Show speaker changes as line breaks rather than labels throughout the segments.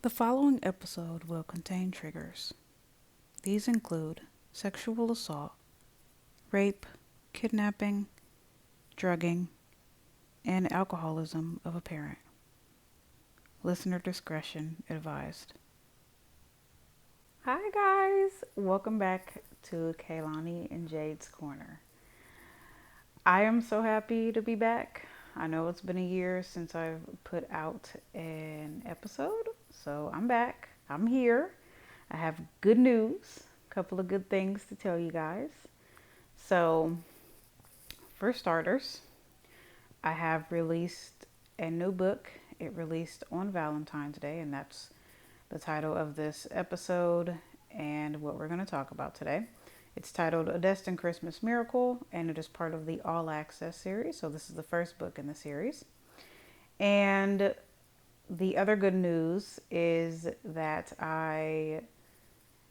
The following episode will contain triggers. These include sexual assault, rape, kidnapping, drugging, and alcoholism of a parent. Listener discretion advised. Hi guys, welcome back to Kaylani and Jade's Corner. I am so happy to be back. I know it's been a year since I've put out an episode, so I'm back. I'm here. I have good news, a couple of good things to tell you guys. So, for starters, I have released a new book. It released on Valentine's Day, and that's the title of this episode and what we're going to talk about today. It's titled A Destined Christmas Miracle, and it is part of the All Access series. So this is the first book in the series. And the other good news is that I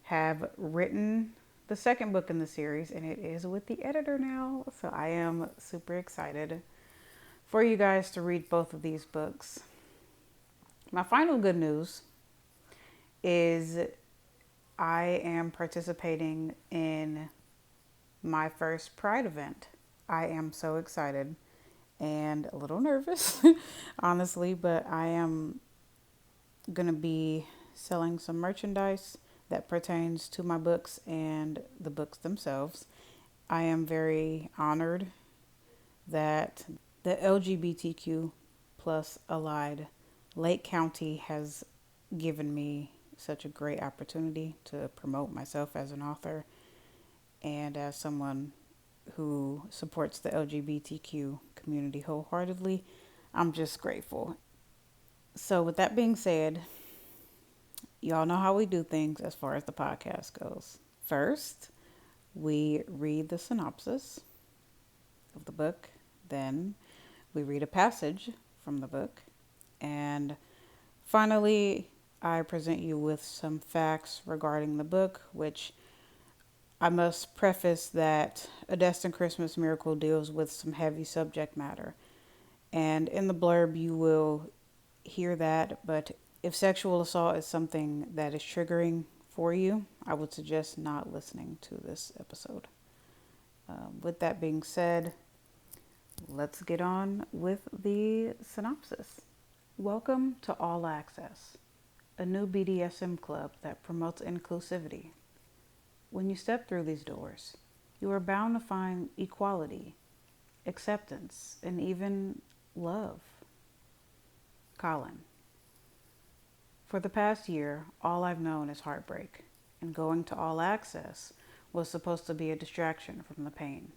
have written the second book in the series, and it is with the editor now. So I am super excited for you guys to read both of these books. My final good news is I am participating in my first Pride event. I am so excited and a little nervous, honestly, but I am going to be selling some merchandise that pertains to my books and the books themselves. I am very honored that the LGBTQ plus allied Lake County has given me such a great opportunity to promote myself as an author and as someone who supports the LGBTQ community wholeheartedly. I'm just grateful. So with that being said, y'all know how we do things as far as the podcast goes. First, we read the synopsis of the book. Then we read a passage from the book. And finally, I present you with some facts regarding the book, which I must preface that A Destined Christmas Miracle deals with some heavy subject matter. And in the blurb, you will hear that. But if sexual assault is something that is triggering for you, I would suggest not listening to this episode. With that being said, let's get on with the synopsis. Welcome to All Access, a new BDSM club that promotes inclusivity. When you step through these doors, you are bound to find equality, acceptance, and even love. Colin. For the past year, all I've known is heartbreak, and going to All Access was supposed to be a distraction from the pain.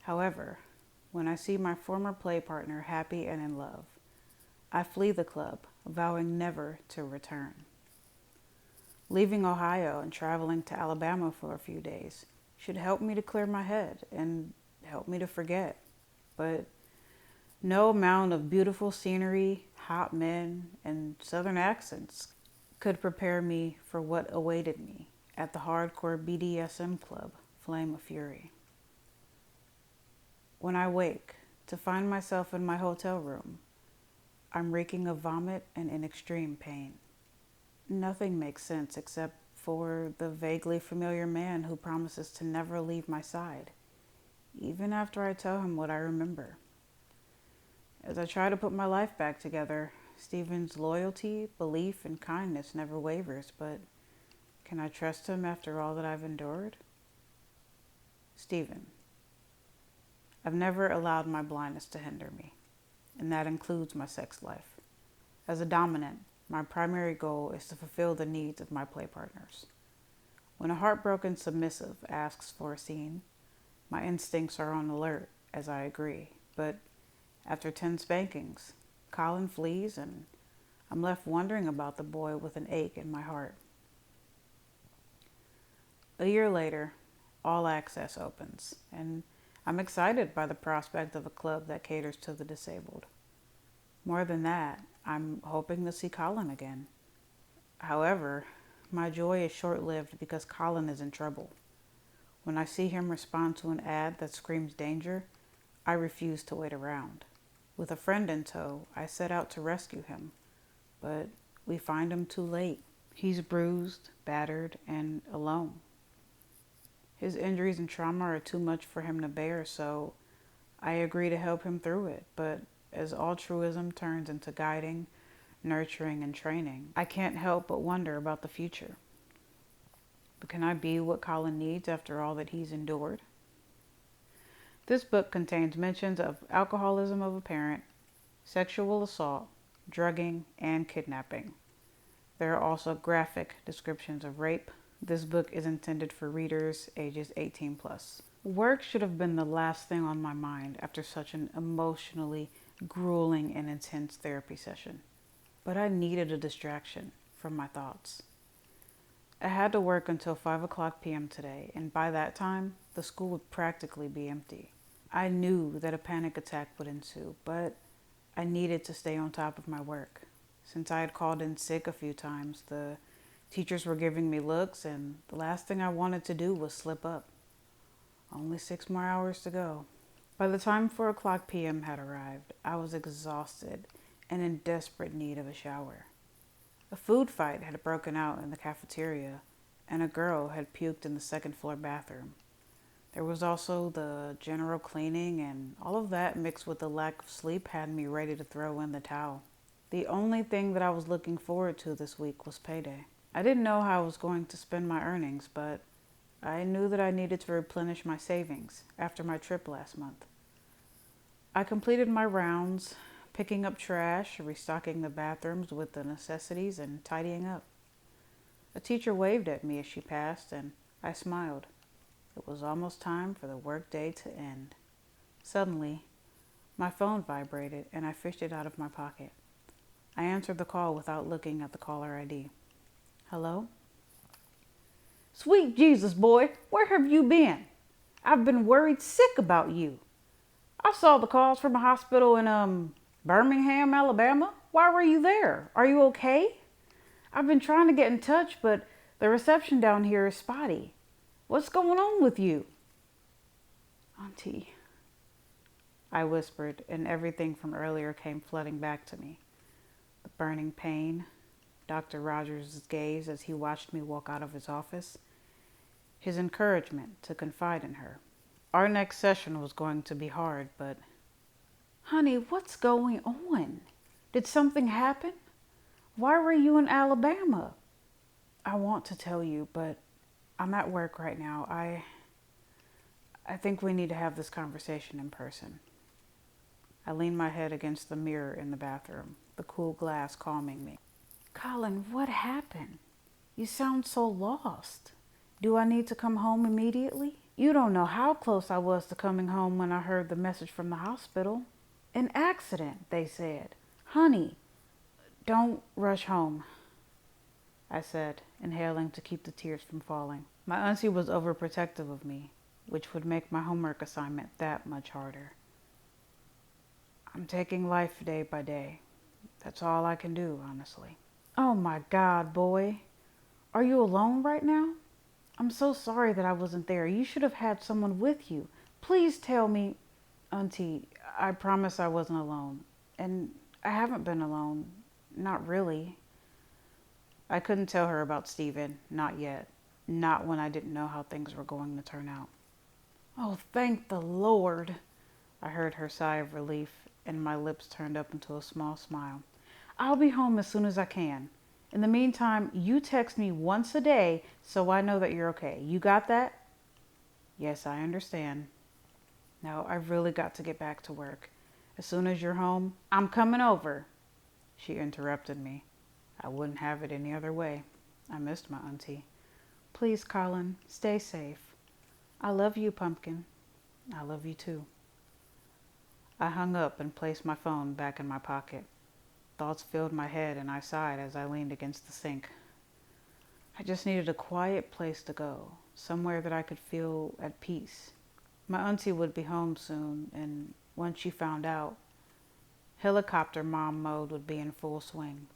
However, when I see my former play partner happy and in love, I flee the club, vowing never to return. Leaving Ohio and traveling to Alabama for a few days should help me to clear my head and help me to forget. But no amount of beautiful scenery, hot men, and southern accents could prepare me for what awaited me at the hardcore BDSM club, Flame of Fury. When I wake to find myself in my hotel room, I'm reeking of vomit and in extreme pain. Nothing makes sense except for the vaguely familiar man who promises to never leave my side, even after I tell him what I remember. As I try to put my life back together, Stephen's loyalty, belief, and kindness never wavers, but can I trust him after all that I've endured? Stephen. I've never allowed my blindness to hinder me, and that includes my sex life. As a dominant, my primary goal is to fulfill the needs of my play partners. When a heartbroken submissive asks for a scene, my instincts are on alert as I agree, but after 10 spankings, Colin flees and I'm left wondering about the boy with an ache in my heart. A year later, All Access opens, and I'm excited by the prospect of a club that caters to the disabled. More than that, I'm hoping to see Colin again. However, my joy is short-lived because Colin is in trouble. When I see him respond to an ad that screams danger, I refuse to wait around. With a friend in tow, I set out to rescue him, but we find him too late. He's bruised, battered, and alone. His injuries and trauma are too much for him to bear, so I agree to help him through it. But as altruism turns into guiding, nurturing, and training, I can't help but wonder about the future. But can I be what Colin needs after all that he's endured? This book contains mentions of alcoholism of a parent, sexual assault, drugging, and kidnapping. There are also graphic descriptions of rape. This book is intended for readers ages 18 plus. Work should have been the last thing on my mind after such an emotionally grueling and intense therapy session. But I needed a distraction from my thoughts. I had to work until 5 o'clock p.m. today, and by that time, the school would practically be empty. I knew that a panic attack would ensue, but I needed to stay on top of my work. Since I had called in sick a few times, the teachers were giving me looks, and the last thing I wanted to do was slip up. Only 6 more hours to go. By the time 4 o'clock p.m. had arrived, I was exhausted and in desperate need of a shower. A food fight had broken out in the cafeteria, and a girl had puked in the second floor bathroom. There was also the general cleaning, and all of that mixed with the lack of sleep had me ready to throw in the towel. The only thing that I was looking forward to this week was payday. I didn't know how I was going to spend my earnings, but I knew that I needed to replenish my savings after my trip last month. I completed my rounds, picking up trash, restocking the bathrooms with the necessities, and tidying up. A teacher waved at me as she passed, and I smiled. It was almost time for the workday to end. Suddenly, my phone vibrated, and I fished it out of my pocket. I answered the call without looking at the caller ID. Hello? Sweet Jesus, boy, where have you been? I've been worried sick about you. I saw the calls from a hospital in, Birmingham, Alabama. Why were you there? Are you okay? I've been trying to get in touch, but the reception down here is spotty. What's going on with you? Auntie, I whispered, and everything from earlier came flooding back to me. The burning pain, Dr. Rogers' gaze as he watched me walk out of his office, his encouragement to confide in her. Our next session was going to be hard, but... Honey, what's going on? Did something happen? Why were you in Alabama? I want to tell you, but I'm at work right now. I think we need to have this conversation in person. I leaned my head against the mirror in the bathroom, the cool glass calming me. Colin, what happened? You sound so lost. Do I need to come home immediately? You don't know how close I was to coming home when I heard the message from the hospital. An accident, they said. Honey, don't rush home, I said, inhaling to keep the tears from falling. My auntie was overprotective of me, which would make my homework assignment that much harder. I'm taking life day by day. That's all I can do, honestly. Oh my God, boy. Are you alone right now? I'm so sorry that I wasn't there. You should have had someone with you. Please tell me. Auntie, I promise I wasn't alone. And I haven't been alone. Not really. I couldn't tell her about Stephen. Not yet. Not when I didn't know how things were going to turn out. Oh, thank the Lord. I heard her sigh of relief, and my lips turned up into a small smile. I'll be home as soon as I can. In the meantime, you text me once a day so I know that you're okay. You got that? Yes, I understand. Now, I've really got to get back to work. As soon as you're home, I'm coming over. She interrupted me. I wouldn't have it any other way. I missed my auntie. Please, Colin, stay safe. I love you, Pumpkin. I love you too. I hung up and placed my phone back in my pocket. Thoughts filled my head and I sighed as I leaned against the sink. I just needed a quiet place to go, somewhere that I could feel at peace. My auntie would be home soon, and once she found out, helicopter mom mode would be in full swing.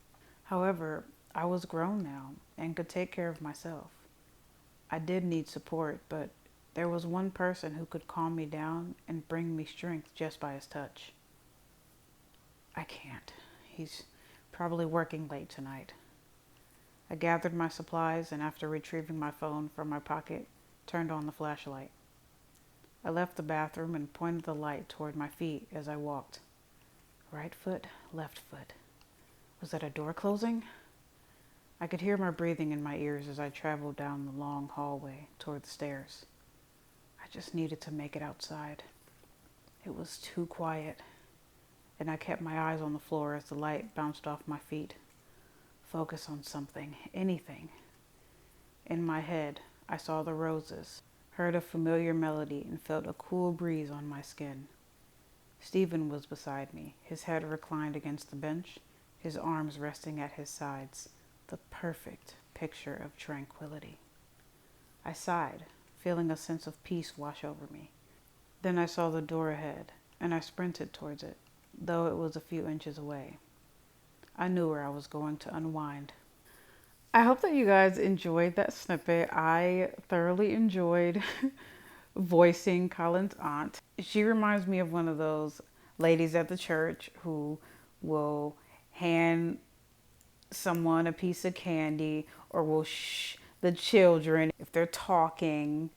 However, I was grown now and could take care of myself. I did need support, but there was one person who could calm me down and bring me strength just by his touch. I can't. He's probably working late tonight. I gathered my supplies and after retrieving my phone from my pocket, turned on the flashlight. I left the bathroom and pointed the light toward my feet as I walked. Right foot, left foot. Was that a door closing? I could hear my breathing in my ears as I traveled down the long hallway toward the stairs. I just needed to make it outside. It was too quiet, and I kept my eyes on the floor as the light bounced off my feet. Focus on something, anything. In my head, I saw the roses, heard a familiar melody, and felt a cool breeze on my skin. Stephen was beside me, his head reclined against the bench, his arms resting at his sides, the perfect picture of tranquility. I sighed, feeling a sense of peace wash over me. Then I saw the door ahead, and I sprinted towards it, though it was a few inches away. I knew where I was going to unwind. I hope that you guys enjoyed that snippet. I thoroughly enjoyed voicing Colin's aunt. She reminds me of one of those ladies at the church who will hand someone a piece of candy or will shh the children if they're talking.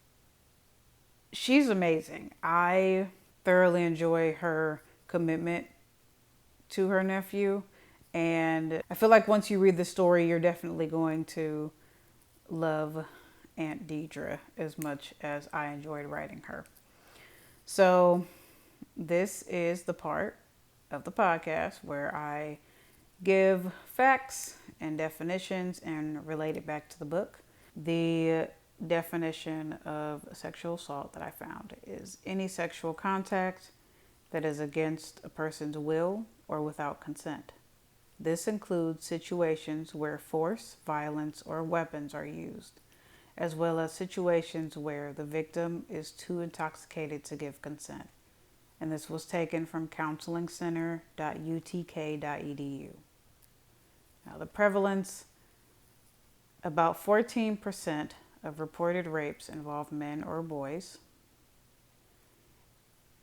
She's amazing. I thoroughly enjoy her commitment to her nephew. And I feel like once you read the story, you're definitely going to love Aunt Deidre as much as I enjoyed writing her. So this is the part of the podcast where I give facts and definitions and relate it back to the book. The definition of sexual assault that I found is any sexual contact that is against a person's will or without consent. This includes situations where force, violence, or weapons are used, as well as situations where the victim is too intoxicated to give consent. And this was taken from counselingcenter.utk.edu. Now, the prevalence, about 14% of reported rapes involve men or boys.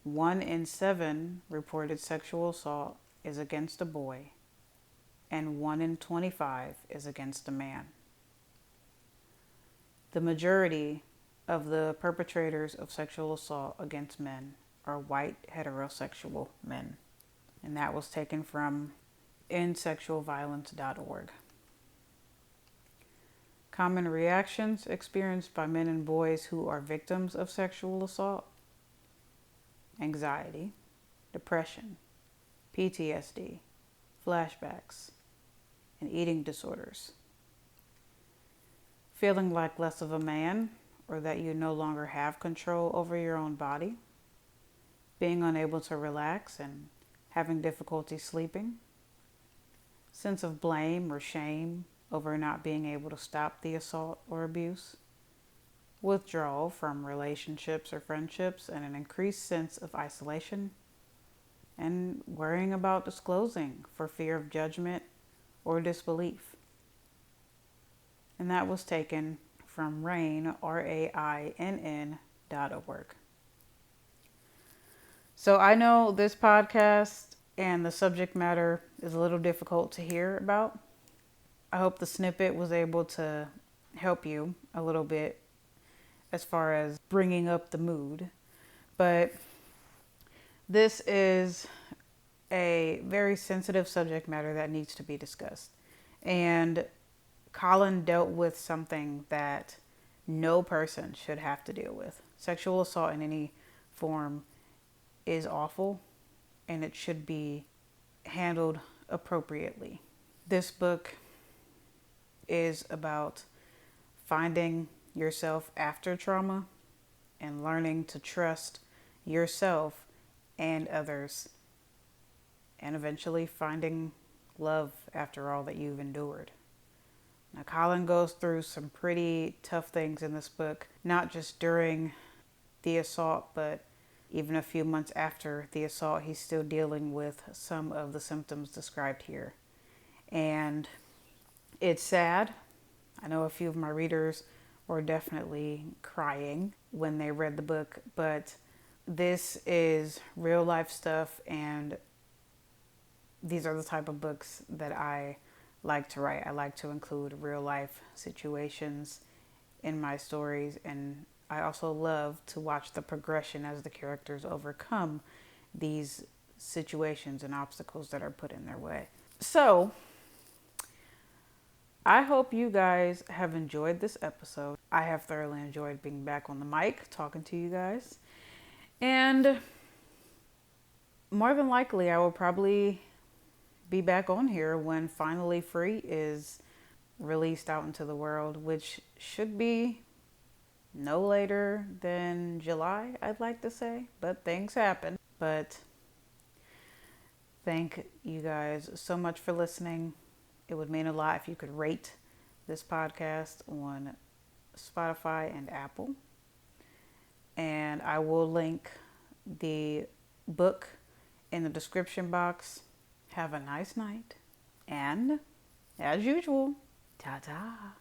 1 in 7 reported sexual assault is against a boy, and 1 in 25 is against a man. The majority of the perpetrators of sexual assault against men are white heterosexual men. And that was taken from endsexualviolence.org. Common reactions experienced by men and boys who are victims of sexual assault: anxiety, depression, PTSD, flashbacks, and eating disorders. Feeling like less of a man or that you no longer have control over your own body. Being unable to relax and having difficulty sleeping. Sense of blame or shame over not being able to stop the assault or abuse. Withdrawal from relationships or friendships and an increased sense of isolation. And worrying about disclosing for fear of judgment or disbelief. And that was taken from RAINN, RAINN.org. So I know this podcast and the subject matter is a little difficult to hear about. I hope the snippet was able to help you a little bit as far as bringing up the mood. But this is a very sensitive subject matter that needs to be discussed. And Colin dealt with something that no person should have to deal with. Sexual assault in any form is awful, and it should be handled appropriately. This book is about finding yourself after trauma and learning to trust yourself and others, and eventually finding love after all that you've endured. Now, Colin goes through some pretty tough things in this book, not just during the assault, but even a few months after the assault, he's still dealing with some of the symptoms described here. And it's sad. I know a few of my readers were definitely crying when they read the book, but this is real life stuff, and these are the type of books that I like to write. I like to include real life situations in my stories, and I also love to watch the progression as the characters overcome these situations and obstacles that are put in their way. So, I hope you guys have enjoyed this episode. I have thoroughly enjoyed being back on the mic talking to you guys. And more than likely, I will probably be back on here when Finally Free is released out into the world, which should be no later than July, I'd like to say. But things happen. But thank you guys so much for listening. It would mean a lot if you could rate this podcast on Spotify and Apple. And I will link the book in the description box. Have a nice night. And as usual, ta-ta.